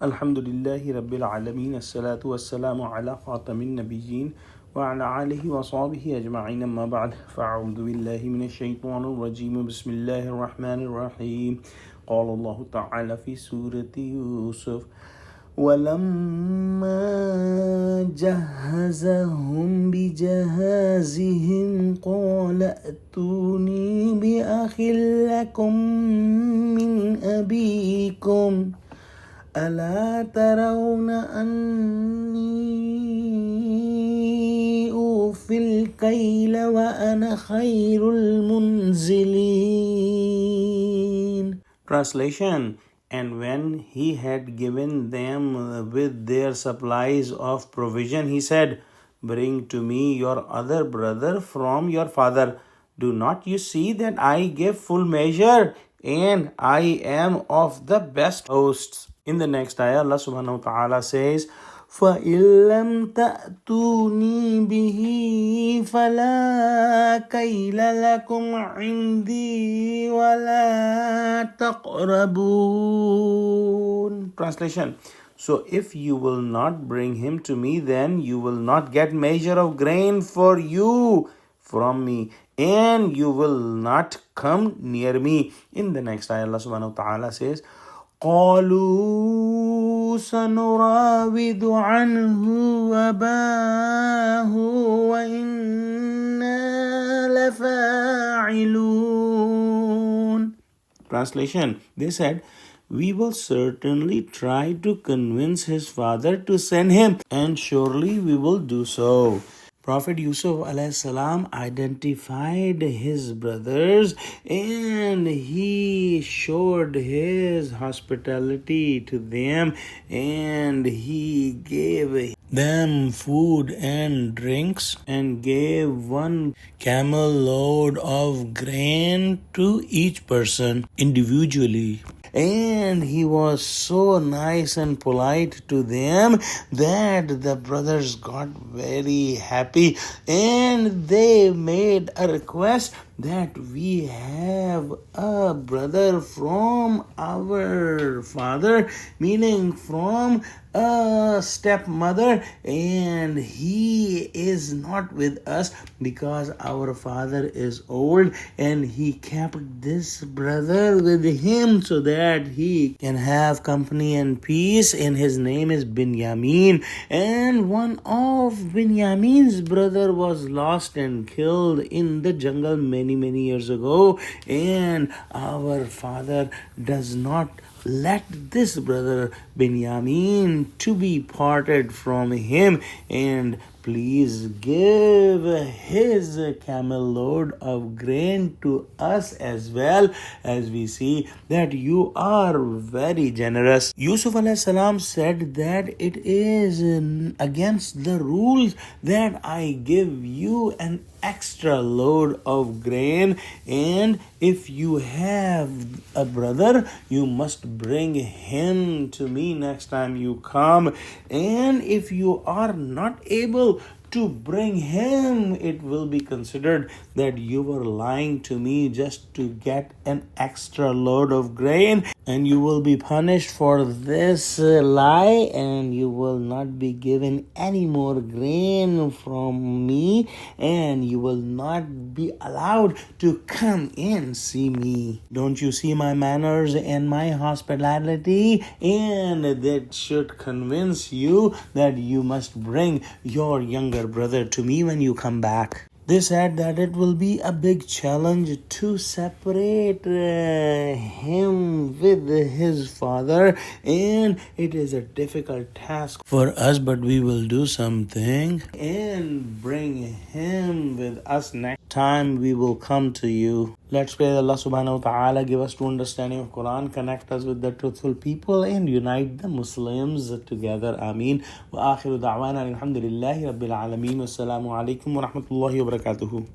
Alhamdulillahi Rabbil Alameen. As-salatu was-salamu ala khatamin nabiyyin wa ala alihi wa sahbihi ajma'in, amma ba'd. Fa'udhu billahi minash shaytanir rajim. Bismillahir rahmanir rahim. Qala Allahu ta'ala fi surati Yusuf, وَلَمَّا جَهَّزَهُم بِجَهَازِهِمْ قَالَ ائْتُونِي بِأَخٍ لَكُم مِّنْ أَبِيكُمْ أَلَا تَرَوْنَ أَنِّي أُوفِي الْكَيْلَ وَأَنَا خَيْرُ الْمُنزِلِينَ. Translation: And when he had given them with their supplies of provision, he said, Bring to me your other brother from your father. Do not you see that I give full measure, and I am of the best hosts? In the next ayah, Allah subhanahu wa ta'ala says, فَإِن لَّمْ تَأْتُونِي بِهِ فَلَا كَيْلَ لَكُمْ عِندِي وَلَا تَقْرَبُونَ. Translation: So if you will not bring him to me, then you will not get measure of grain for you from me, and you will not come near me. In the next ayah, Allah subhanahu wa ta'ala says, قالوا سنراود عنه أباه وإنا لفاعلون. Translation: They said, We will certainly try to convince his father to send him, and surely we will do so. Prophet Yusuf alayhi salam identified his brothers, and he showed his hospitality to them, and he gave them food and drinks, and gave one camel load of grain to each person individually. And he was so nice and polite to them that the brothers got very happy, and they made a request that we have a brother from our father, meaning from a stepmother, and he is not with us because our father is old, and he kept this brother with him so that he can have company and peace, and his name is Binyamin. And one of Binyamin's brother was lost and killed in the jungle many years ago, and our father does not let this brother Binyamin to be parted from him, and please give his camel load of grain to us as well, as we see that you are very generous. Yusuf alayhi salam said that it is against the rules that I give you an extra load of grain, and if you have a brother, you must bring him to me next time you come, and if you are not able to bring him, it will be considered that you were lying to me just to get an extra load of grain, and you will be punished for this lie, and you will not be given any more grain from me, and you will not be allowed to come and see me. Don't you see my manners and my hospitality? And that should convince you that you must bring your younger brother to me when you come back. They said that it will be a big challenge to separate him with his father, and it is a difficult task for us, but we will do something and bring him with us next time we will come to you. Let's pray that Allah subhanahu wa ta'ala give us true understanding of Quran, connect us with the truthful people, and unite the Muslims together. Ameen. Wa akhiru da'wana alhamdulillahi rabbil alameen. Wassalamu alaikum wa rahmatullahi wa barakatuhu.